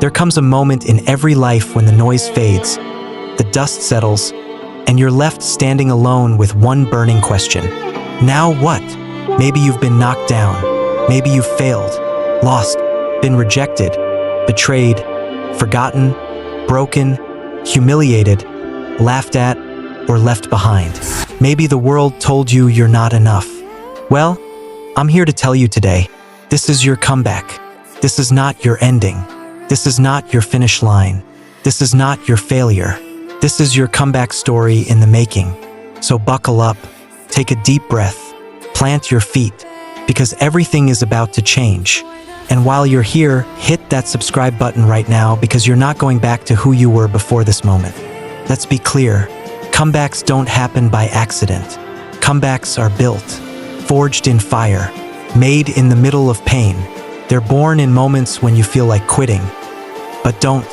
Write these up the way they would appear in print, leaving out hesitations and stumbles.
There comes a moment in every life when the noise fades, the dust settles, and you're left standing alone with one burning question. Now what? Maybe you've been knocked down. Maybe you've failed, lost, been rejected, betrayed, forgotten, broken, humiliated, laughed at, or left behind. Maybe the world told you you're not enough. Well, I'm here to tell you today, this is your comeback. This is not your ending. This is not your finish line. This is not your failure. This is your comeback story in the making. So buckle up, take a deep breath, plant your feet, because everything is about to change. And while you're here, hit that subscribe button right now because you're not going back to who you were before this moment. Let's be clear, comebacks don't happen by accident. Comebacks are built, forged in fire, made in the middle of pain. They're born in moments when you feel like quitting. But don't.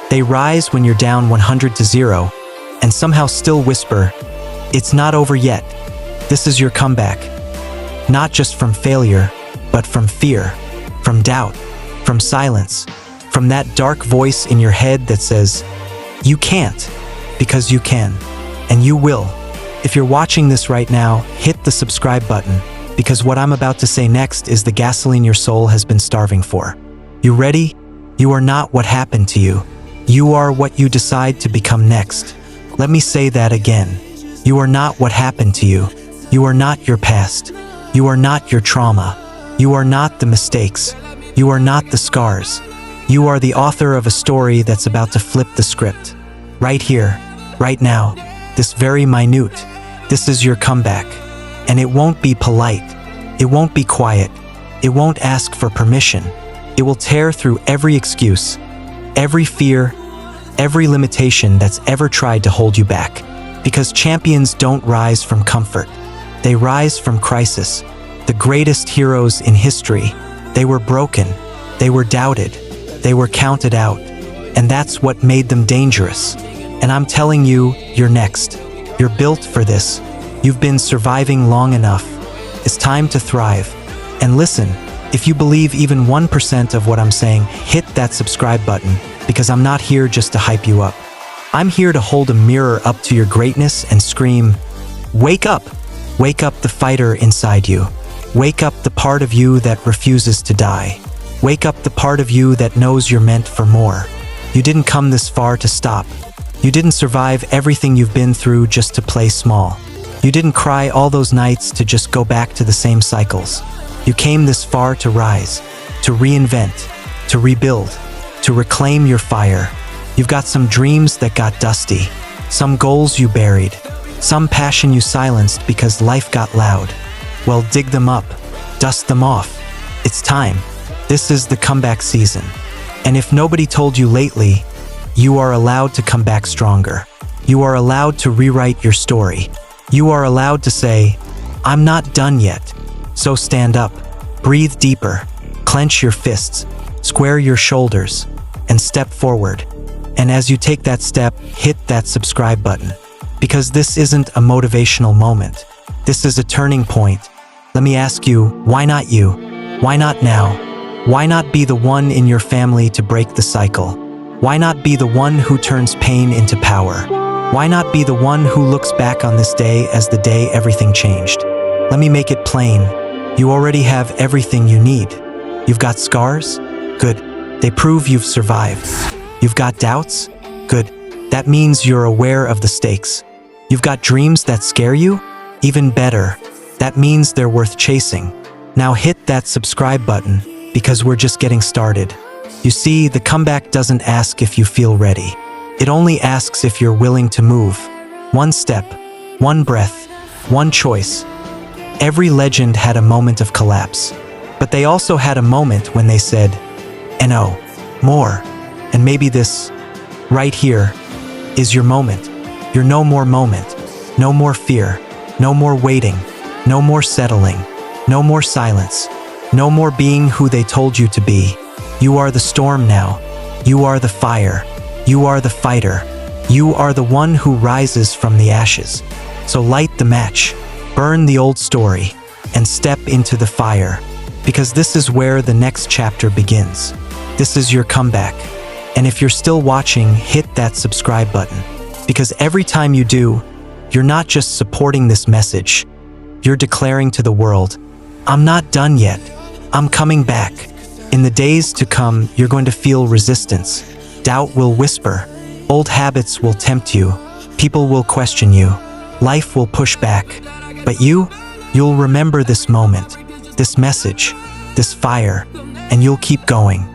They rise when you're down 100-0 and somehow still whisper, "It's not over yet." This is your comeback. Not just from failure, but from fear, from doubt, from silence, from that dark voice in your head that says, "You can't," because you can, and you will. If you're watching this right now, hit the subscribe button, because what I'm about to say next is the gasoline your soul has been starving for. You ready? You are not what happened to you. You are what you decide to become next. Let me say that again. You are not what happened to you. You are not your past. You are not your trauma. You are not the mistakes. You are not the scars. You are the author of a story that's about to flip the script. Right here, right now, this very minute. This is your comeback. And it won't be polite. It won't be quiet. It won't ask for permission. It will tear through every excuse, every fear, every limitation that's ever tried to hold you back. Because champions don't rise from comfort. They rise from crisis. The greatest heroes in history, they were broken, they were doubted, they were counted out, and that's what made them dangerous. And I'm telling you, you're next. You're built for this. You've been surviving long enough. It's time to thrive. And listen, if you believe even 1% of what I'm saying, hit that subscribe button, because I'm not here just to hype you up. I'm here to hold a mirror up to your greatness and scream, "Wake up! Wake up the fighter inside you. Wake up the part of you that refuses to die. Wake up the part of you that knows you're meant for more. You didn't come this far to stop. You didn't survive everything you've been through just to play small. You didn't cry all those nights to just go back to the same cycles. You came this far to rise, to reinvent, to rebuild, to reclaim your fire. You've got some dreams that got dusty, some goals you buried, some passion you silenced because life got loud. Well, dig them up, dust them off. It's time. This is the comeback season. And if nobody told you lately, you are allowed to come back stronger. You are allowed to rewrite your story. You are allowed to say, "I'm not done yet." So stand up, breathe deeper, clench your fists, square your shoulders, and step forward. And as you take that step, hit that subscribe button. Because this isn't a motivational moment. This is a turning point. Let me ask you, why not you? Why not now? Why not be the one in your family to break the cycle? Why not be the one who turns pain into power? Why not be the one who looks back on this day as the day everything changed? Let me make it plain. You already have everything you need. You've got scars? Good. They prove you've survived. You've got doubts? Good. That means you're aware of the stakes. You've got dreams that scare you? Even better. That means they're worth chasing. Now hit that subscribe button, because we're just getting started. You see, the comeback doesn't ask if you feel ready. It only asks if you're willing to move. One step, one breath, one choice. Every legend had a moment of collapse, but they also had a moment when they said, "No, more." And maybe this, right here, is your moment. Your no more moment. No more fear. No more waiting. No more settling. No more silence. No more being who they told you to be. You are the storm now. You are the fire. You are the fighter. You are the one who rises from the ashes. So light the match, burn the old story, and step into the fire. Because this is where the next chapter begins. This is your comeback. And if you're still watching, hit that subscribe button. Because every time you do, you're not just supporting this message, you're declaring to the world, I'm not done yet, I'm coming back. In the days to come, you're going to feel resistance. Doubt will whisper, old habits will tempt you, people will question you, life will push back. But you'll remember this moment, this message, this fire, and you'll keep going.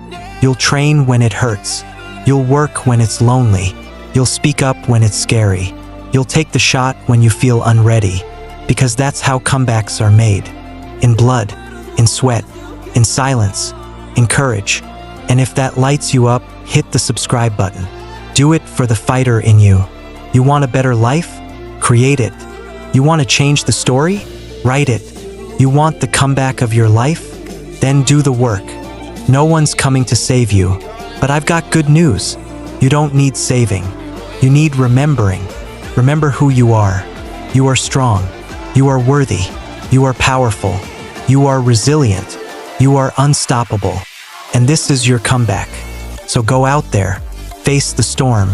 You'll train when it hurts. You'll work when it's lonely. You'll speak up when it's scary. You'll take the shot when you feel unready, because that's how comebacks are made. In blood, in sweat, in silence, in courage. And if that lights you up, hit the subscribe button. Do it for the fighter in you. You want a better life? Create it. You want to change the story? Write it. You want the comeback of your life? Then do the work. No one's coming to save you, but I've got good news. You don't need saving. You need remembering. Remember who you are. You are strong. You are worthy. You are powerful. You are resilient. You are unstoppable. And this is your comeback. So go out there, face the storm,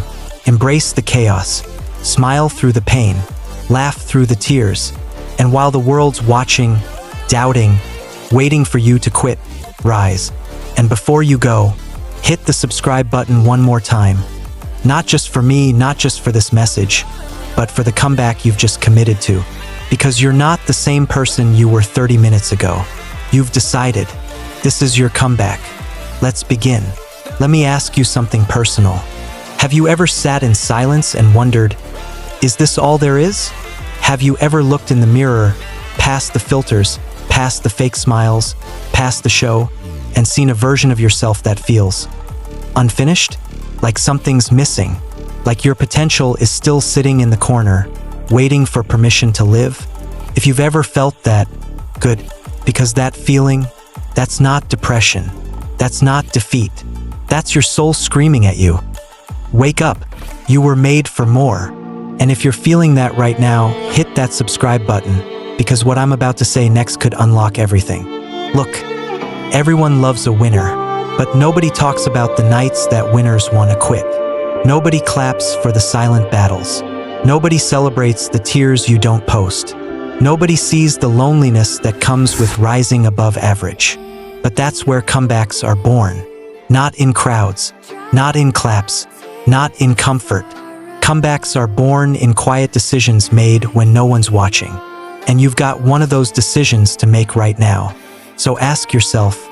embrace the chaos, smile through the pain, laugh through the tears, and while the world's watching, doubting, waiting for you to quit, rise. And before you go, hit the subscribe button one more time. Not just for me, not just for this message, but for the comeback you've just committed to. Because you're not the same person you were 30 minutes ago. You've decided. This is your comeback. Let's begin. Let me ask you something personal. Have you ever sat in silence and wondered, is this all there is? Have you ever looked in the mirror, past the filters, past the fake smiles, past the show, and seen a version of yourself that feels unfinished? Like something's missing, like your potential is still sitting in the corner, waiting for permission to live? If you've ever felt that, good, because that feeling, that's not depression, that's not defeat, that's your soul screaming at you. Wake up, you were made for more. And if you're feeling that right now, hit that subscribe button, because what I'm about to say next could unlock everything. Look, everyone loves a winner, but nobody talks about the nights that winners want to quit. Nobody claps for the silent battles. Nobody celebrates the tears you don't post. Nobody sees the loneliness that comes with rising above average. But that's where comebacks are born. Not in crowds, not in claps, not in comfort. Comebacks are born in quiet decisions made when no one's watching. And you've got one of those decisions to make right now. So ask yourself,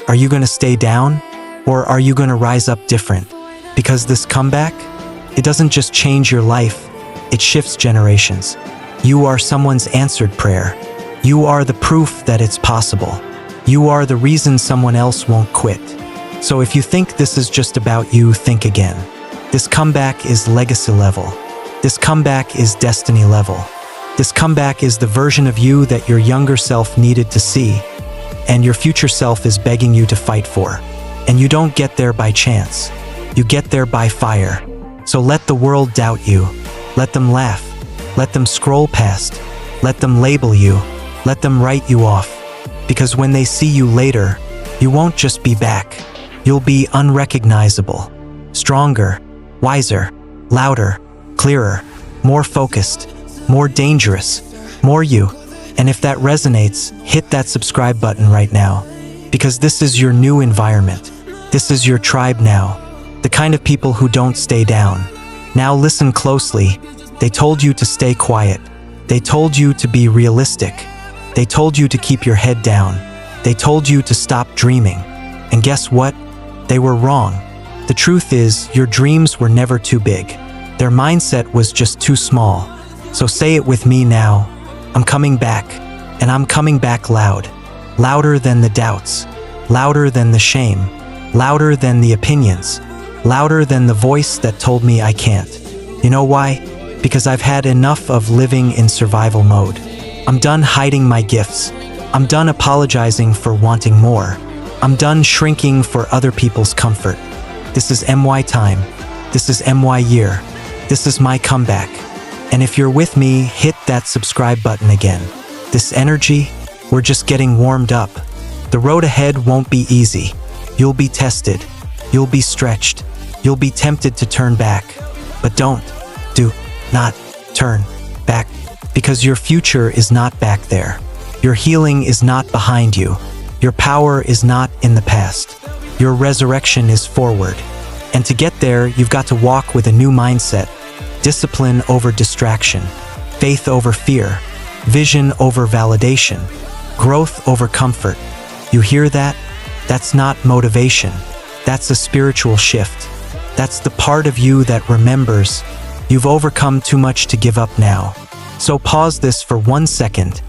are you going to stay down, or are you going to rise up different? Because this comeback, it doesn't just change your life, it shifts generations. You are someone's answered prayer. You are the proof that it's possible. You are the reason someone else won't quit. So if you think this is just about you, think again. This comeback is legacy level. This comeback is destiny level. This comeback is the version of you that your younger self needed to see, and your future self is begging you to fight for. And you don't get there by chance. You get there by fire. So let the world doubt you. Let them laugh. Let them scroll past. Let them label you. Let them write you off. Because when they see you later, you won't just be back. You'll be unrecognizable. Stronger, wiser, louder, clearer, more focused, more dangerous, more you. And if that resonates, hit that subscribe button right now. Because this is your new environment. This is your tribe now. The kind of people who don't stay down. Now listen closely. They told you to stay quiet. They told you to be realistic. They told you to keep your head down. They told you to stop dreaming. And guess what? They were wrong. The truth is, your dreams were never too big. Their mindset was just too small. So say it with me now. I'm coming back, and I'm coming back loud. Louder than the doubts. Louder than the shame. Louder than the opinions. Louder than the voice that told me I can't. You know why? Because I've had enough of living in survival mode. I'm done hiding my gifts. I'm done apologizing for wanting more. I'm done shrinking for other people's comfort. This is MY time. This is MY year. This is my comeback. And if you're with me, hit that subscribe button again. This energy, we're just getting warmed up. The road ahead won't be easy. You'll be tested. You'll be stretched. You'll be tempted to turn back, but do not turn back, because your future is not back there. Your healing is not behind you. Your power is not in the past. Your resurrection is forward. And to get there, you've got to walk with a new mindset. Discipline over distraction. Faith over fear. Vision over validation. Growth over comfort. You hear that? That's not motivation. That's a spiritual shift. That's the part of you that remembers you've overcome too much to give up now. So pause this for 1 second.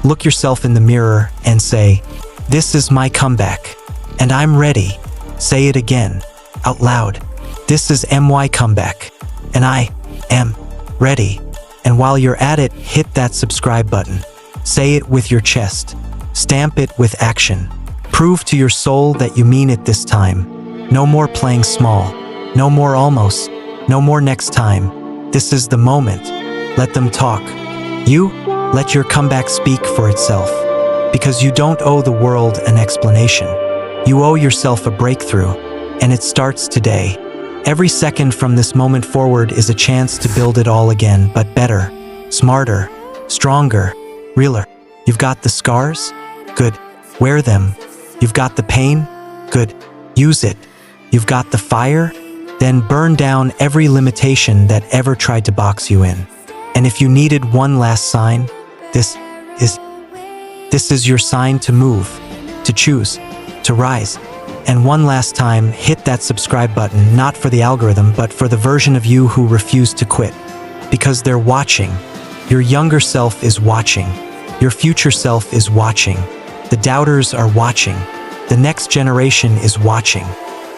Look yourself in the mirror and say, "This is my comeback, and I'm ready." Say it again, out loud. "This is my comeback, and I am ready." And while you're at it, hit that subscribe button. Say it with your chest. Stamp it with action. Prove to your soul that you mean it this time. No more playing small. No more almost. No more next time. This is the moment. Let them talk. You, let your comeback speak for itself. Because you don't owe the world an explanation. You owe yourself a breakthrough, and it starts today. Every second from this moment forward is a chance to build it all again, but better, smarter, stronger, realer. You've got the scars? Good. Wear them. You've got the pain? Good. Use it. You've got the fire? Then burn down every limitation that ever tried to box you in. And if you needed one last sign, this is your sign to move, to choose, to rise. And one last time, hit that subscribe button, not for the algorithm, but for the version of you who refused to quit. Because they're watching. Your younger self is watching. Your future self is watching. The doubters are watching. The next generation is watching.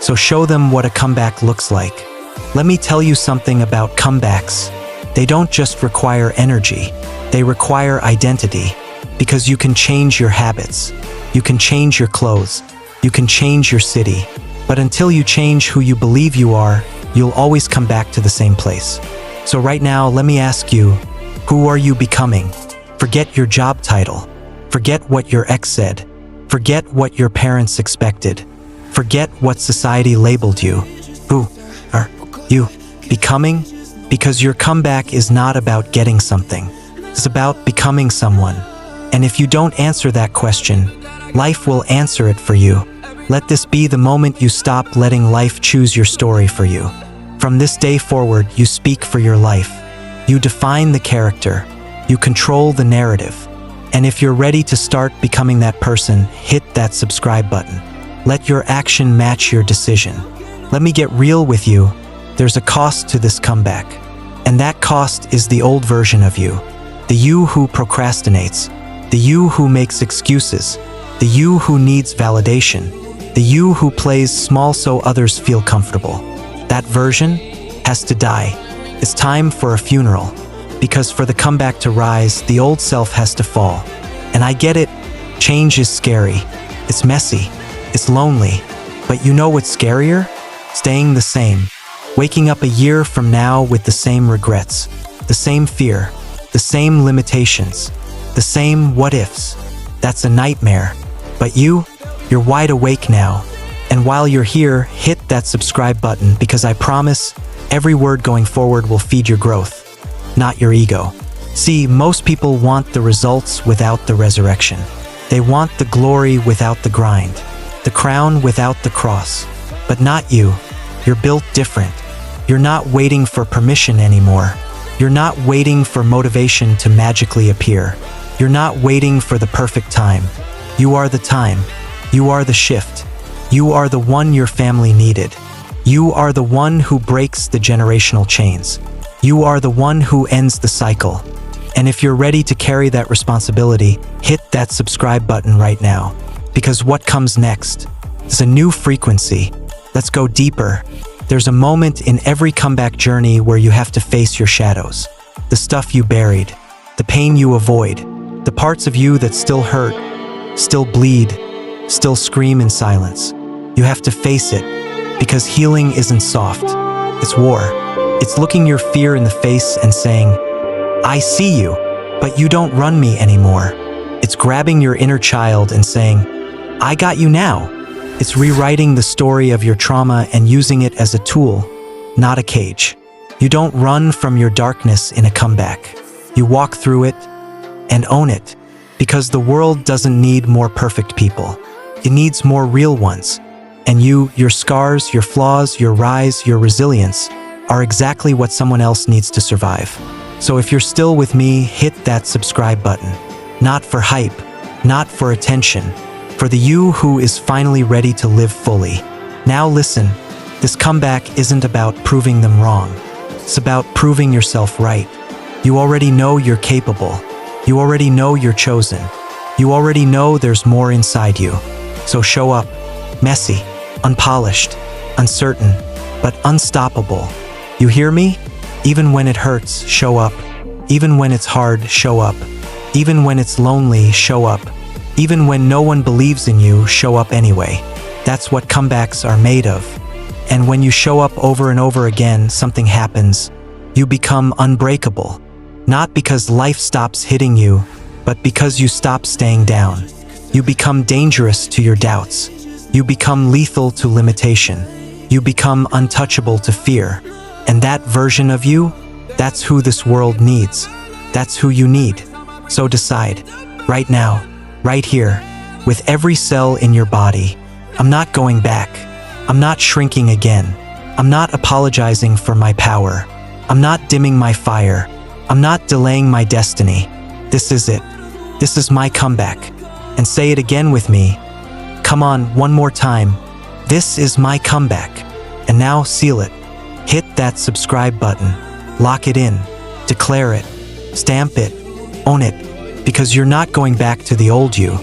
So show them what a comeback looks like. Let me tell you something about comebacks. They don't just require energy. They require identity. Because you can change your habits. You can change your clothes. You can change your city. But until you change who you believe you are, you'll always come back to the same place. So right now, let me ask you, who are you becoming? Forget your job title. Forget what your ex said. Forget what your parents expected. Forget what society labeled you. Who are you becoming? Because your comeback is not about getting something. It's about becoming someone. And if you don't answer that question, life will answer it for you. Let this be the moment you stop letting life choose your story for you. From this day forward, you speak for your life. You define the character. You control the narrative. And if you're ready to start becoming that person, hit that subscribe button. Let your action match your decision. Let me get real with you. There's a cost to this comeback. And that cost is the old version of you. The you who procrastinates. The you who makes excuses. The you who needs validation. The you who plays small so others feel comfortable. That version has to die. It's time for a funeral. Because for the comeback to rise, the old self has to fall. And I get it, change is scary. It's messy. It's lonely. But you know what's scarier? Staying the same. Waking up a year from now with the same regrets. The same fear. The same limitations. The same what ifs. That's a nightmare. But you're wide awake now. And while you're here, hit that subscribe button because I promise every word going forward will feed your growth, not your ego. See, most people want the results without the resurrection. They want the glory without the grind, the crown without the cross. But not you. You're built different. You're not waiting for permission anymore. You're not waiting for motivation to magically appear. You're not waiting for the perfect time. You are the time. You are the shift. You are the one your family needed. You are the one who breaks the generational chains. You are the one who ends the cycle. And if you're ready to carry that responsibility, hit that subscribe button right now. Because what comes next is a new frequency. Let's go deeper. There's a moment in every comeback journey where you have to face your shadows. The stuff you buried. The pain you avoid. The parts of you that still hurt. Still bleed. Still scream in silence. You have to face it. Because healing isn't soft. It's war. It's looking your fear in the face and saying, I see you, but you don't run me anymore. It's grabbing your inner child and saying, I got you now. It's rewriting the story of your trauma and using it as a tool, not a cage. You don't run from your darkness in a comeback. You walk through it and own it, because the world doesn't need more perfect people. It needs more real ones. And you, your scars, your flaws, your rise, your resilience are exactly what someone else needs to survive. So if you're still with me, hit that subscribe button. Not for hype, not for attention, for the you who is finally ready to live fully. Now listen, this comeback isn't about proving them wrong. It's about proving yourself right. You already know you're capable. You already know you're chosen. You already know there's more inside you. So show up, messy, unpolished, uncertain, but unstoppable. You hear me? Even when it hurts, show up. Even when it's hard, show up. Even when it's lonely, show up. Even when no one believes in you, show up anyway. That's what comebacks are made of. And when you show up over and over again, something happens. You become unbreakable. Not because life stops hitting you, but because you stop staying down. You become dangerous to your doubts. You become lethal to limitation. You become untouchable to fear. And that version of you, that's who this world needs. That's who you need. So decide, right now, right here, with every cell in your body, I'm not going back. I'm not shrinking again. I'm not apologizing for my power. I'm not dimming my fire. I'm not delaying my destiny. This is it. This is my comeback. And say it again with me. Come on, one more time. This is my comeback. And now seal it. Hit that subscribe button. Lock it in. Declare it. Stamp it. Own it. Because you're not going back to the old you.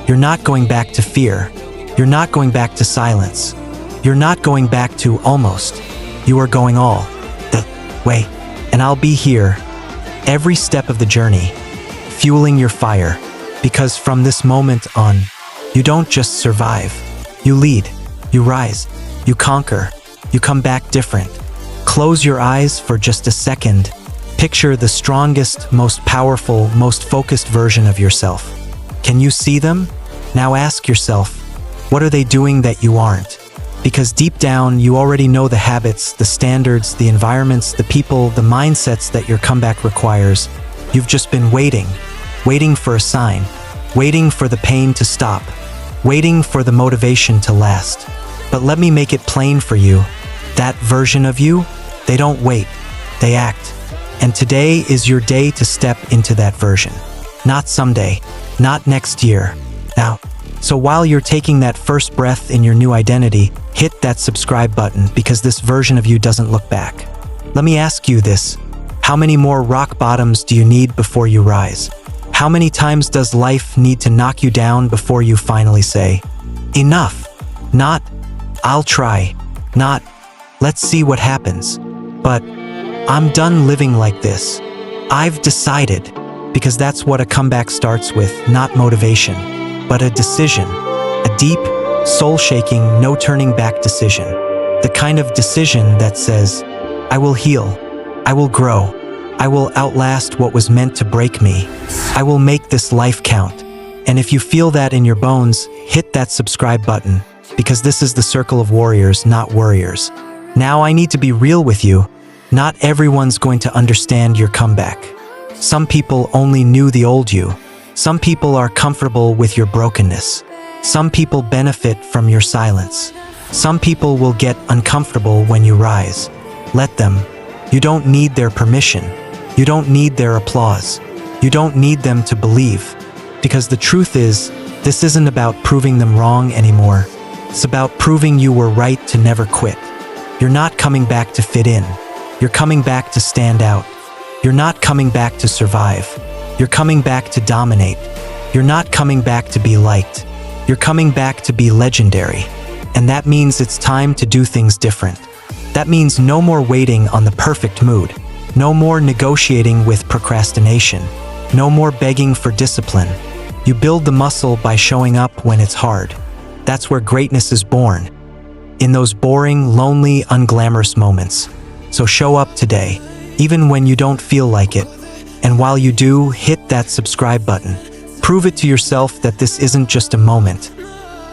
You're not going back to fear. You're not going back to silence. You're not going back to almost. You are going all the way. And I'll be here every step of the journey, fueling your fire. Because from this moment on, you don't just survive. You lead. You rise. You conquer. You come back different. Close your eyes for just a second. Picture the strongest, most powerful, most focused version of yourself. Can you see them? Now ask yourself, what are they doing that you aren't? Because deep down, you already know the habits, the standards, the environments, the people, the mindsets that your comeback requires. You've just been waiting for a sign, waiting for the pain to stop, waiting for the motivation to last. But let me make it plain for you. That version of you, they don't wait, they act. And today is your day to step into that version. Not someday, not next year, now. So while you're taking that first breath in your new identity, hit that subscribe button because this version of you doesn't look back. Let me ask you this. How many more rock bottoms do you need before you rise? How many times does life need to knock you down before you finally say, enough? Not, I'll try. Not, let's see what happens. But, I'm done living like this. I've decided. Because that's what a comeback starts with, not motivation, but a decision. A deep, soul-shaking, no-turning-back decision. The kind of decision that says, I will heal. I will grow. I will outlast what was meant to break me. I will make this life count. And if you feel that in your bones, hit that subscribe button, because this is the circle of warriors, not worriers. Now I need to be real with you. Not everyone's going to understand your comeback. Some people only knew the old you. Some people are comfortable with your brokenness. Some people benefit from your silence. Some people will get uncomfortable when you rise. Let them. You don't need their permission. You don't need their applause. You don't need them to believe. Because the truth is, this isn't about proving them wrong anymore. It's about proving you were right to never quit. You're not coming back to fit in. You're coming back to stand out. You're not coming back to survive. You're coming back to dominate. You're not coming back to be liked. You're coming back to be legendary. And that means it's time to do things different. That means no more waiting on the perfect mood. No more negotiating with procrastination. No more begging for discipline. You build the muscle by showing up when it's hard. That's where greatness is born. In those boring, lonely, unglamorous moments. So show up today, even when you don't feel like it. And while you do, hit that subscribe button. Prove it to yourself that this isn't just a moment.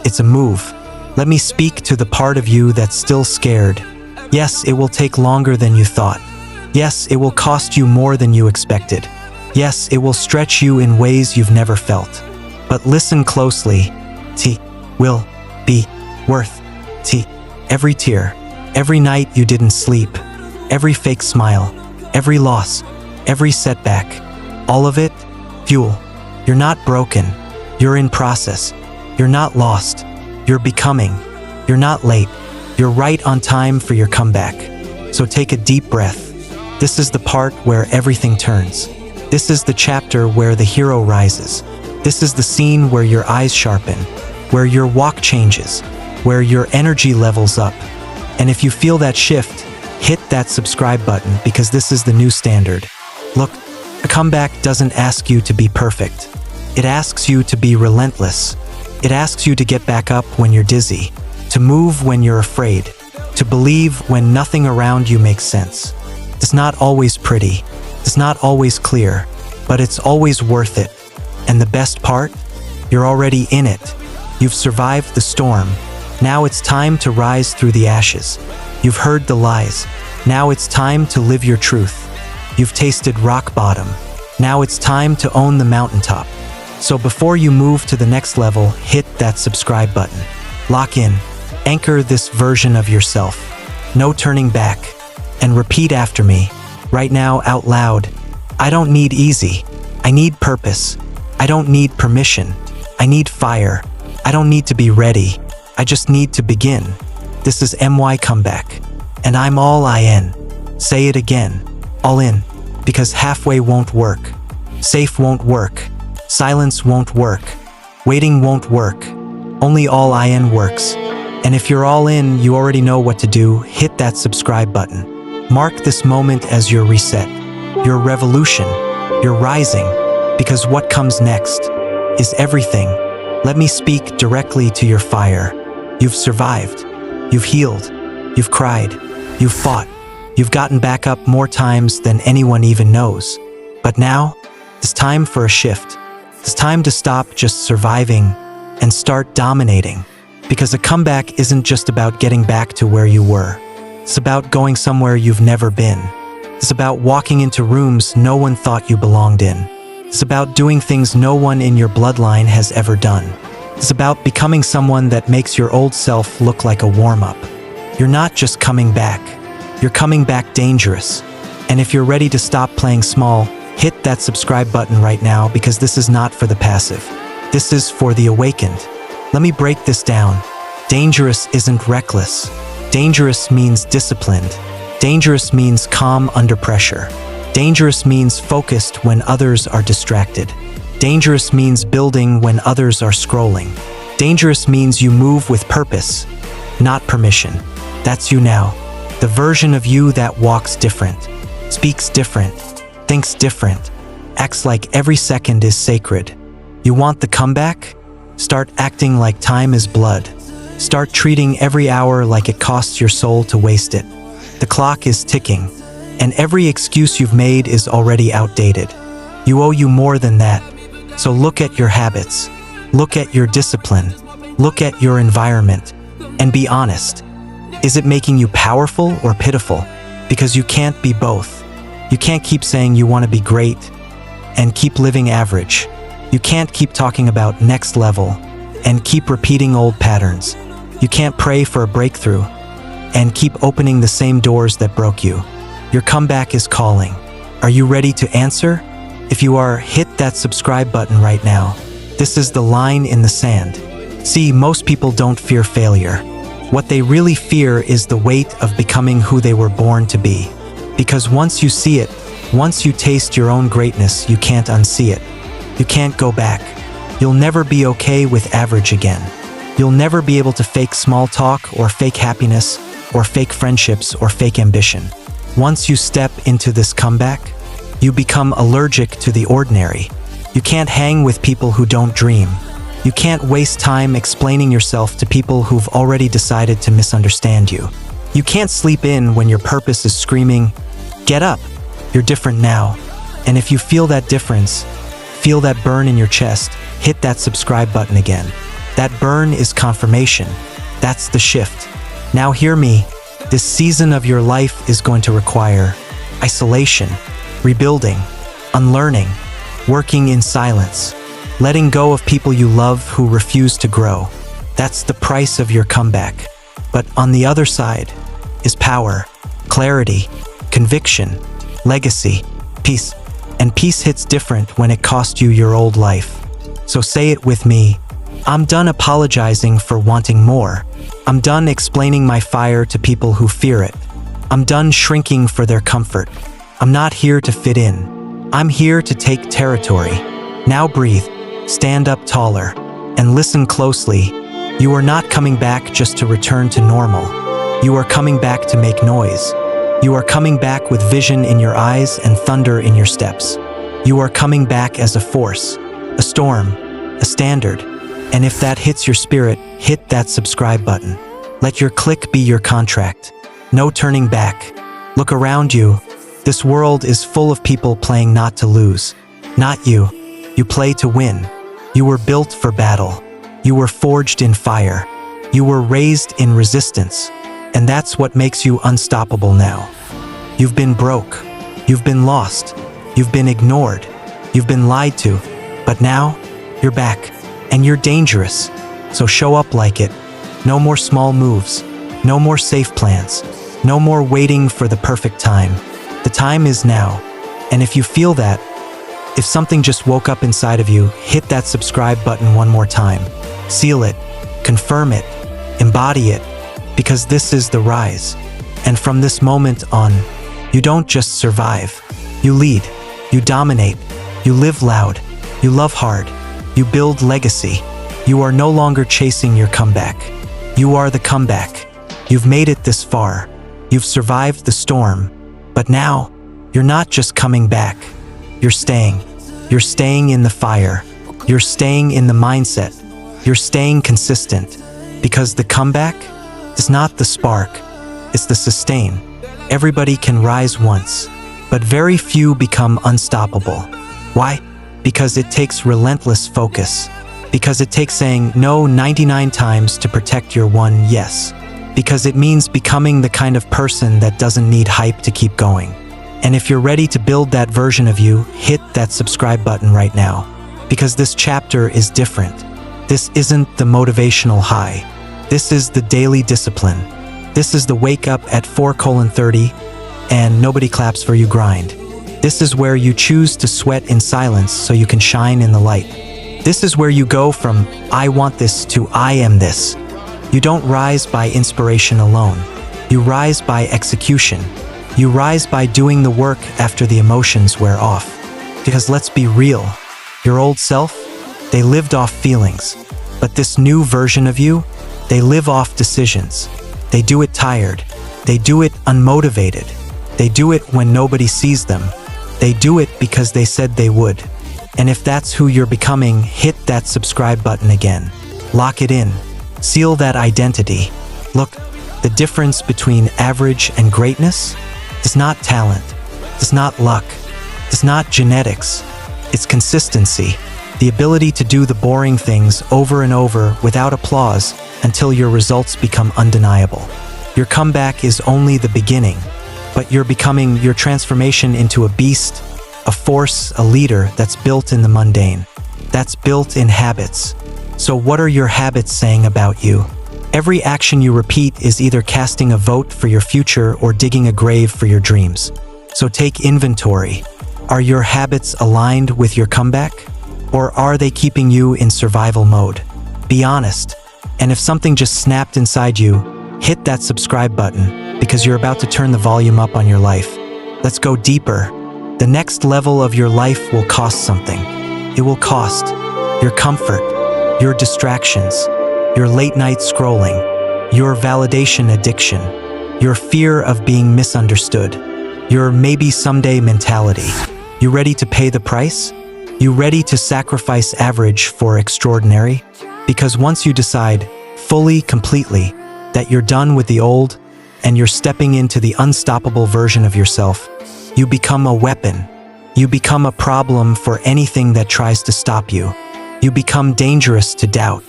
It's a move. Let me speak to the part of you that's still scared. Yes, it will take longer than you thought. Yes, it will cost you more than you expected. Yes, it will stretch you in ways you've never felt. But listen closely. T will be worth T. Every tear, every night you didn't sleep, every fake smile, every loss, every setback, all of it, fuel. You're not broken. You're in process. You're not lost. You're becoming. You're not late. You're right on time for your comeback. So take a deep breath. This is the part where everything turns. This is the chapter where the hero rises. This is the scene where your eyes sharpen, where your walk changes, where your energy levels up. And if you feel that shift, hit that subscribe button because this is the new standard. Look, a comeback doesn't ask you to be perfect. It asks you to be relentless. It asks you to get back up when you're dizzy, to move when you're afraid, to believe when nothing around you makes sense. It's not always pretty. It's not always clear, but it's always worth it. And the best part? You're already in it. You've survived the storm. Now it's time to rise through the ashes. You've heard the lies. Now it's time to live your truth. You've tasted rock bottom. Now it's time to own the mountaintop. So before you move to the next level, hit that subscribe button. Lock in. Anchor this version of yourself. No turning back. And repeat after me, right now out loud. I don't need easy. I need purpose. I don't need permission. I need fire. I don't need to be ready. I just need to begin. This is MY Comeback. And I'm all in. Say it again. All in. Because halfway won't work. Safe won't work. Silence won't work. Waiting won't work. Only all in works. And if you're all in, you already know what to do. Hit that subscribe button. Mark this moment as your reset, your revolution, your rising, because what comes next is everything. Let me speak directly to your fire. You've survived. You've healed. You've cried. You've fought. You've gotten back up more times than anyone even knows. But now, it's time for a shift. It's time to stop just surviving and start dominating. Because a comeback isn't just about getting back to where you were. It's about going somewhere you've never been. It's about walking into rooms no one thought you belonged in. It's about doing things no one in your bloodline has ever done. It's about becoming someone that makes your old self look like a warm-up. You're not just coming back. You're coming back dangerous. And if you're ready to stop playing small, hit that subscribe button right now because this is not for the passive. This is for the awakened. Let me break this down. Dangerous isn't reckless. Dangerous means disciplined. Dangerous means calm under pressure. Dangerous means focused when others are distracted. Dangerous means building when others are scrolling. Dangerous means you move with purpose, not permission. That's you now. The version of you that walks different, speaks different, thinks different, acts like every second is sacred. You want the comeback? Start acting like time is blood. Start treating every hour like it costs your soul to waste it. The clock is ticking, and every excuse you've made is already outdated. You owe you more than that. So look at your habits, look at your discipline, look at your environment, and be honest. Is it making you powerful or pitiful? Because you can't be both. You can't keep saying you want to be great and keep living average. You can't keep talking about next level and keep repeating old patterns. You can't pray for a breakthrough and keep opening the same doors that broke you. Your comeback is calling. Are you ready to answer? If you are, hit that subscribe button right now. This is the line in the sand. See, most people don't fear failure. What they really fear is the weight of becoming who they were born to be. Because once you see it, once you taste your own greatness, you can't unsee it. You can't go back. You'll never be okay with average again. You'll never be able to fake small talk or fake happiness or fake friendships or fake ambition. Once you step into this comeback, you become allergic to the ordinary. You can't hang with people who don't dream. You can't waste time explaining yourself to people who've already decided to misunderstand you. You can't sleep in when your purpose is screaming, "Get up! You're different now." And if you feel that difference, feel that burn in your chest, hit that subscribe button again. That burn is confirmation. That's the shift. Now hear me. This season of your life is going to require isolation, rebuilding, unlearning, working in silence, letting go of people you love who refuse to grow. That's the price of your comeback. But on the other side is power, clarity, conviction, legacy, peace. And peace hits different when it cost you your old life. So say it with me. I'm done apologizing for wanting more. I'm done explaining my fire to people who fear it. I'm done shrinking for their comfort. I'm not here to fit in. I'm here to take territory. Now breathe, stand up taller, and listen closely. You are not coming back just to return to normal. You are coming back to make noise. You are coming back with vision in your eyes and thunder in your steps. You are coming back as a force, a storm, a standard. And if that hits your spirit, hit that subscribe button. Let your click be your contract. No turning back. Look around you. This world is full of people playing not to lose. Not you. You play to win. You were built for battle. You were forged in fire. You were raised in resistance. And that's what makes you unstoppable now. You've been broke. You've been lost. You've been ignored. You've been lied to. But now, you're back. And you're dangerous. So show up like it. No more small moves. No more safe plans. No more waiting for the perfect time. The time is now. And if you feel that, if something just woke up inside of you, hit that subscribe button one more time. Seal it. Confirm it. Embody it. Because this is the rise. And from this moment on, you don't just survive. You lead. You dominate. You live loud. You love hard. You build legacy. You are no longer chasing your comeback. You are the comeback. You've made it this far. You've survived the storm. But now, you're not just coming back. You're staying. You're staying in the fire. You're staying in the mindset. You're staying consistent. Because the comeback is not the spark, it's the sustain. Everybody can rise once, but very few become unstoppable. Why? Because it takes relentless focus. Because it takes saying no 99 times to protect your one yes. Because it means becoming the kind of person that doesn't need hype to keep going. And if you're ready to build that version of you, hit that subscribe button right now. Because this chapter is different. This isn't the motivational high. This is the daily discipline. This is the wake up at 4:30 and nobody claps for you grind. This is where you choose to sweat in silence so you can shine in the light. This is where you go from I want this to I am this. You don't rise by inspiration alone. You rise by execution. You rise by doing the work after the emotions wear off. Because let's be real, your old self, they lived off feelings. But this new version of you, they live off decisions. They do it tired. They do it unmotivated. They do it when nobody sees them. They do it because they said they would. And if that's who you're becoming, hit that subscribe button again. Lock it in. Seal that identity. Look, the difference between average and greatness is not talent. It's not luck. It's not genetics. It's consistency. The ability to do the boring things over and over without applause until your results become undeniable. Your comeback is only the beginning, but you're becoming your transformation into a beast, a force, a leader that's built in the mundane, that's built in habits. So what are your habits saying about you? Every action you repeat is either casting a vote for your future or digging a grave for your dreams. So take inventory. Are your habits aligned with your comeback? Or are they keeping you in survival mode? Be honest. And if something just snapped inside you, hit that subscribe button because you're about to turn the volume up on your life. Let's go deeper. The next level of your life will cost something. It will cost your comfort, your distractions, your late night scrolling, your validation addiction, your fear of being misunderstood, your maybe someday mentality. You ready to pay the price? You ready to sacrifice average for extraordinary? Because once you decide, fully, completely, that you're done with the old and you're stepping into the unstoppable version of yourself, you become a weapon. You become a problem for anything that tries to stop you. You become dangerous to doubt,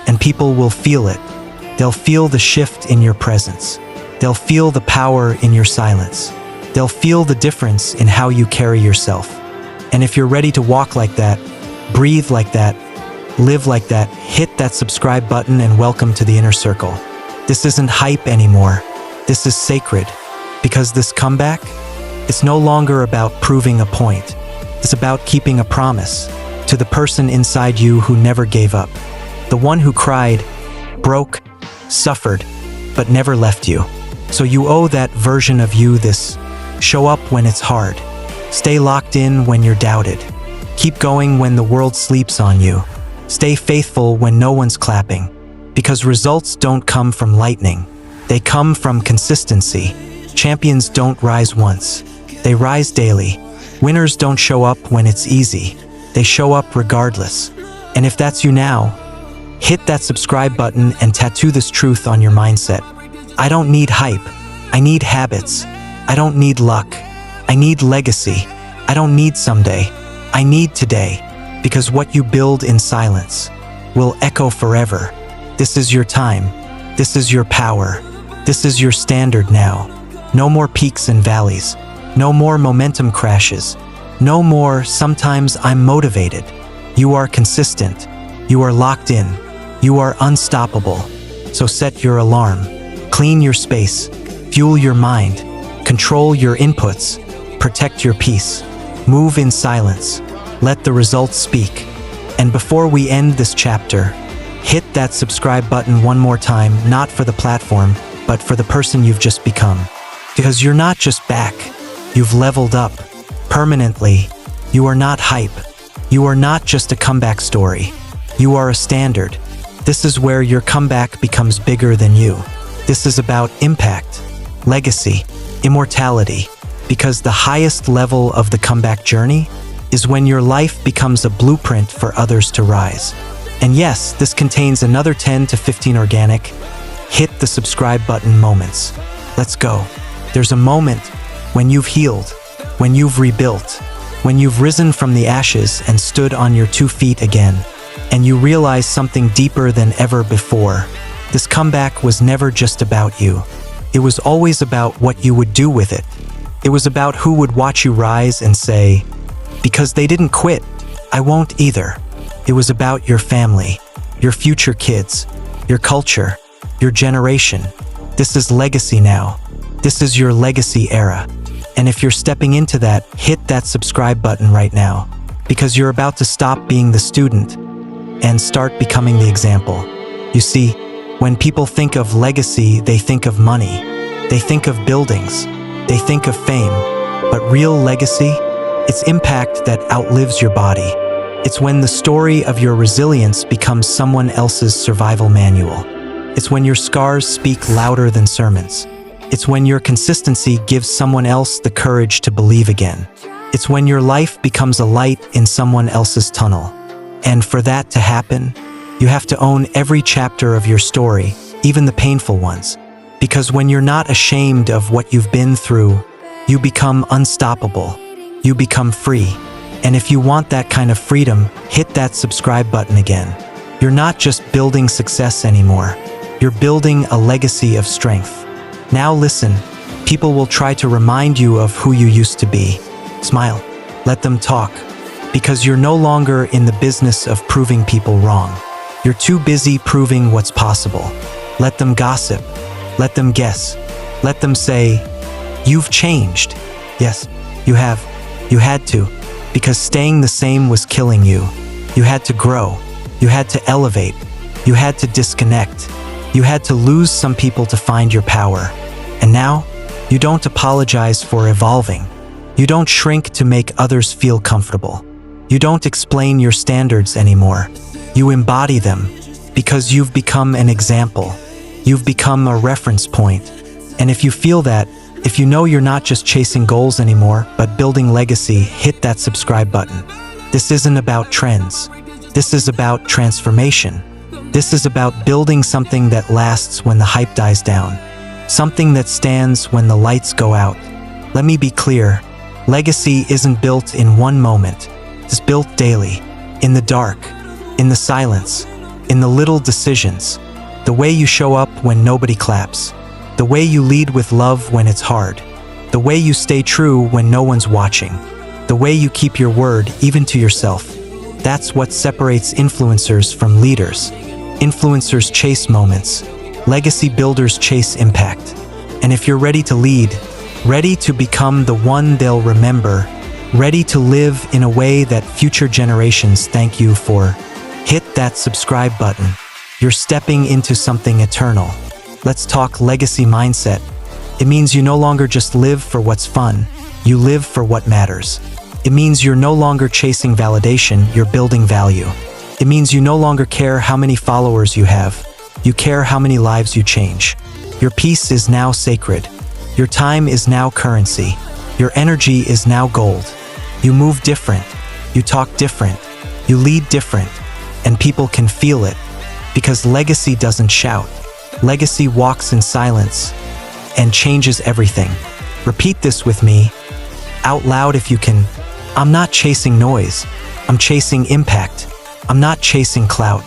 and people will feel it. They'll feel the shift in your presence. They'll feel the power in your silence. They'll feel the difference in how you carry yourself. And if you're ready to walk like that, breathe like that, live like that, hit that subscribe button and welcome to the inner circle. This isn't hype anymore. This is sacred. Because this comeback, it's no longer about proving a point. It's about keeping a promise to the person inside you who never gave up. The one who cried, broke, suffered, but never left you. So you owe that version of you this. Show up when it's hard. Stay locked in when you're doubted. Keep going when the world sleeps on you. Stay faithful when no one's clapping. Because results don't come from lightning. They come from consistency. Champions don't rise once. They rise daily. Winners don't show up when it's easy. They show up regardless. And if that's you now, hit that subscribe button and tattoo this truth on your mindset. I don't need hype. I need habits. I don't need luck. I need legacy. I don't need someday. I need today. Because what you build in silence will echo forever. This is your time. This is your power. This is your standard now. No more peaks and valleys. No more momentum crashes. No more sometimes I'm motivated. You are consistent. You are locked in. You are unstoppable. So set your alarm. Clean your space. Fuel your mind. Control your inputs. Protect your peace. Move in silence. Let the results speak. And before we end this chapter, hit that subscribe button one more time, not for the platform, but for the person you've just become. Because you're not just back, you've leveled up. Permanently. You are not hype. You are not just a comeback story. You are a standard. This is where your comeback becomes bigger than you. This is about impact, legacy, immortality. Because the highest level of the comeback journey is when your life becomes a blueprint for others to rise. And yes, this contains another 10 to 15 organic, hit the subscribe button moments. Let's go. There's a moment when you've healed, when you've rebuilt, when you've risen from the ashes and stood on your 2 feet again, and you realize something deeper than ever before. This comeback was never just about you. It was always about what you would do with it. It was about who would watch you rise and say, because they didn't quit, I won't either. It was about your family, your future kids, your culture, your generation. This is legacy now. This is your legacy era. And if you're stepping into that, hit that subscribe button right now. Because you're about to stop being the student and start becoming the example. You see, when people think of legacy, they think of money. They think of buildings. They think of fame. But real legacy, it's impact that outlives your body. It's when the story of your resilience becomes someone else's survival manual. It's when your scars speak louder than sermons. It's when your consistency gives someone else the courage to believe again. It's when your life becomes a light in someone else's tunnel. And for that to happen, you have to own every chapter of your story, even the painful ones. Because when you're not ashamed of what you've been through, you become unstoppable. You become free. And if you want that kind of freedom, hit that subscribe button again. You're not just building success anymore. You're building a legacy of strength. Now listen, people will try to remind you of who you used to be. Smile. Let them talk. Because you're no longer in the business of proving people wrong. You're too busy proving what's possible. Let them gossip. Let them guess. Let them say, you've changed. Yes, you have. You had to. Because staying the same was killing you. You had to grow. You had to elevate. You had to disconnect. You had to lose some people to find your power. And now, you don't apologize for evolving. You don't shrink to make others feel comfortable. You don't explain your standards anymore. You embody them because you've become an example. You've become a reference point. And if you feel that, if you know you're not just chasing goals anymore, but building legacy, hit that subscribe button. This isn't about trends. This is about transformation. This is about building something that lasts when the hype dies down. Something that stands when the lights go out. Let me be clear. Legacy isn't built in one moment. It's built daily. In the dark. In the silence. In the little decisions. The way you show up when nobody claps. The way you lead with love when it's hard. The way you stay true when no one's watching. The way you keep your word even to yourself. That's what separates influencers from leaders. Influencers chase moments. Legacy builders chase impact. And if you're ready to lead, ready to become the one they'll remember, ready to live in a way that future generations thank you for, hit that subscribe button. You're stepping into something eternal. Let's talk legacy mindset. It means you no longer just live for what's fun, you live for what matters. It means you're no longer chasing validation, you're building value. It means you no longer care how many followers you have, you care how many lives you change. Your peace is now sacred. Your time is now currency. Your energy is now gold. You move different. You talk different. You lead different. And people can feel it. Because legacy doesn't shout. Legacy walks in silence and changes everything. Repeat this with me, out loud if you can. I'm not chasing noise. I'm chasing impact. I'm not chasing clout.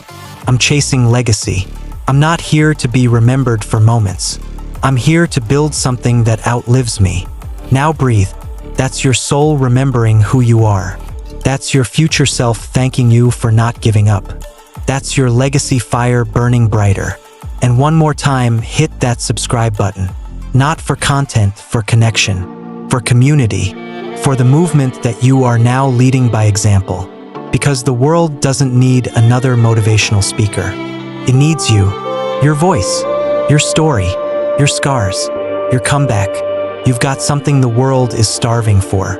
I'm chasing legacy. I'm not here to be remembered for moments. I'm here to build something that outlives me. Now breathe. That's your soul remembering who you are. That's your future self thanking you for not giving up. That's your legacy fire burning brighter. And one more time, hit that subscribe button. Not for content, for connection, for community, for the movement that you are now leading by example. Because the world doesn't need another motivational speaker. It needs you, your voice, your story, your scars, your comeback. You've got something the world is starving for.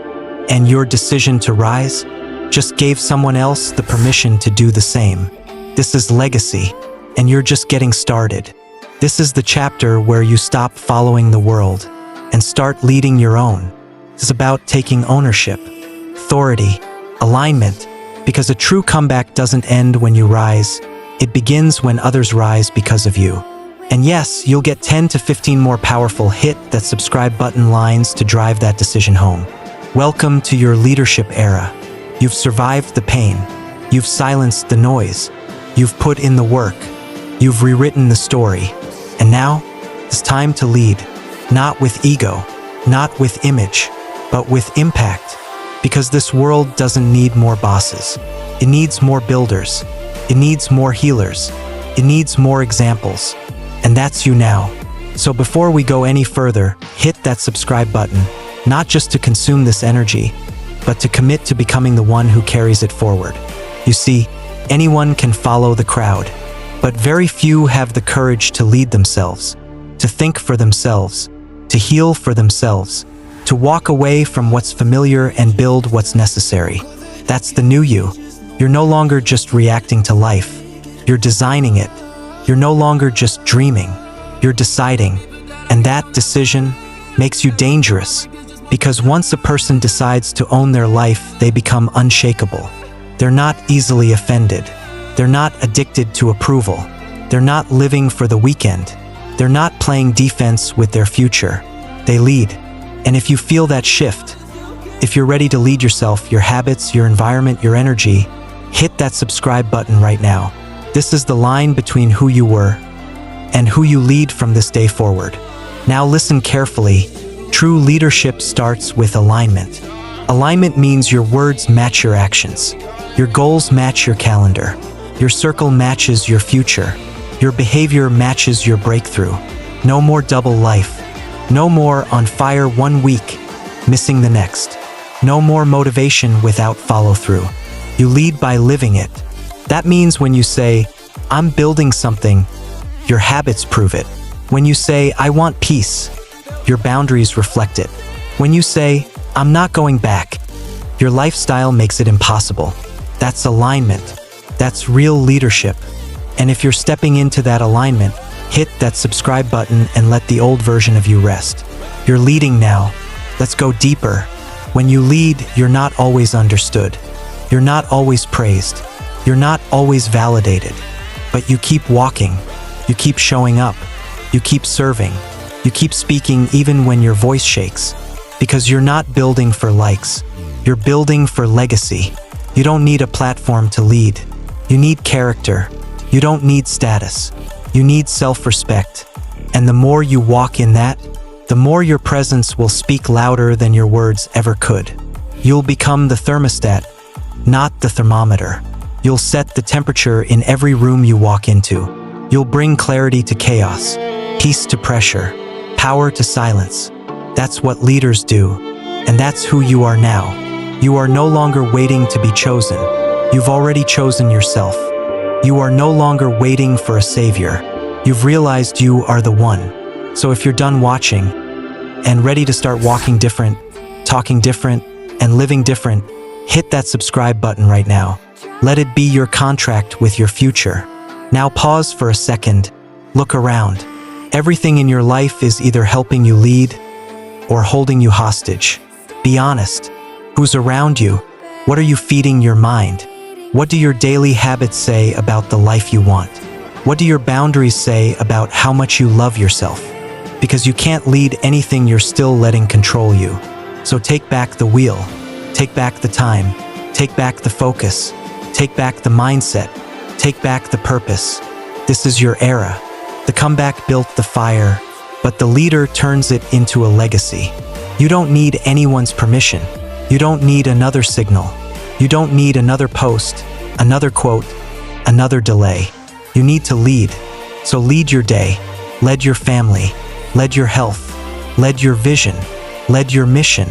And your decision to rise just gave someone else the permission to do the same. This is legacy, and you're just getting started. This is the chapter where you stop following the world and start leading your own. It's about taking ownership, authority, alignment, because a true comeback doesn't end when you rise. It begins when others rise because of you. And yes, you'll get 10 to 15 more powerful hit that subscribe button lines to drive that decision home. Welcome to your leadership era. You've survived the pain. You've silenced the noise. You've put in the work. You've rewritten the story. And now, it's time to lead. Not with ego, not with image, but with impact. Because this world doesn't need more bosses. It needs more builders. It needs more healers. It needs more examples. And that's you now. So before we go any further, hit that subscribe button, not just to consume this energy, but to commit to becoming the one who carries it forward. You see, anyone can follow the crowd, but very few have the courage to lead themselves, to think for themselves, to heal for themselves, to walk away from what's familiar and build what's necessary. That's the new you. You're no longer just reacting to life. You're designing it. You're no longer just dreaming. You're deciding. And that decision makes you dangerous. Because once a person decides to own their life, they become unshakable. They're not easily offended. They're not addicted to approval. They're not living for the weekend. They're not playing defense with their future. They lead. And if you feel that shift, if you're ready to lead yourself, your habits, your environment, your energy, hit that subscribe button right now. This is the line between who you were and who you lead from this day forward. Now listen carefully. True leadership starts with alignment. Alignment means your words match your actions. Your goals match your calendar. Your circle matches your future. Your behavior matches your breakthrough. No more double life. No more on fire one week, missing the next. No more motivation without follow-through. You lead by living it. That means when you say, I'm building something, your habits prove it. When you say, I want peace, your boundaries reflect it. When you say, I'm not going back, your lifestyle makes it impossible. That's alignment. That's real leadership. And if you're stepping into that alignment, hit that subscribe button and let the old version of you rest. You're leading now. Let's go deeper. When you lead, you're not always understood. You're not always praised. You're not always validated. But you keep walking. You keep showing up. You keep serving. You keep speaking even when your voice shakes. Because you're not building for likes. You're building for legacy. You don't need a platform to lead. You need character. You don't need status. You need self-respect. And the more you walk in that, the more your presence will speak louder than your words ever could. You'll become the thermostat, not the thermometer. You'll set the temperature in every room you walk into. You'll bring clarity to chaos, peace to pressure, power to silence. That's what leaders do, and that's who you are now. You are no longer waiting to be chosen. You've already chosen yourself. You are no longer waiting for a savior. You've realized you are the one. So if you're done watching and ready to start walking different, talking different, and living different, hit that subscribe button right now. Let it be your contract with your future. Now pause for a second. Look around. Everything in your life is either helping you lead or holding you hostage. Be honest. Who's around you? What are you feeding your mind? What do your daily habits say about the life you want? What do your boundaries say about how much you love yourself? Because you can't lead anything you're still letting control you. So take back the wheel. Take back the time. Take back the focus. Take back the mindset. Take back the purpose. This is your era. The comeback built the fire, but the leader turns it into a legacy. You don't need anyone's permission. You don't need another signal. You don't need another post, another quote, another delay. You need to lead. So lead your day. Lead your family. Lead your health. Lead your vision. Lead your mission.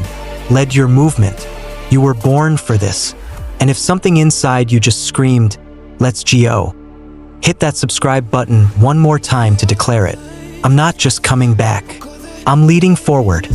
Lead your movement. You were born for this. And if something inside you just screamed, "Let's go," hit that subscribe button one more time to declare it. I'm not just coming back. I'm leading forward.